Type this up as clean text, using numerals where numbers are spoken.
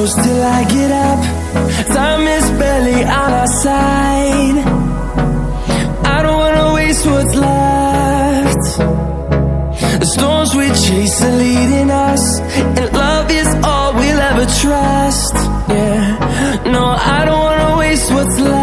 close till I get up. Time is barely on our side. I don't wanna waste what's left. The storms we chase are leading us, and love is all we'll ever trust. Yeah, no, I don't wanna waste what's left.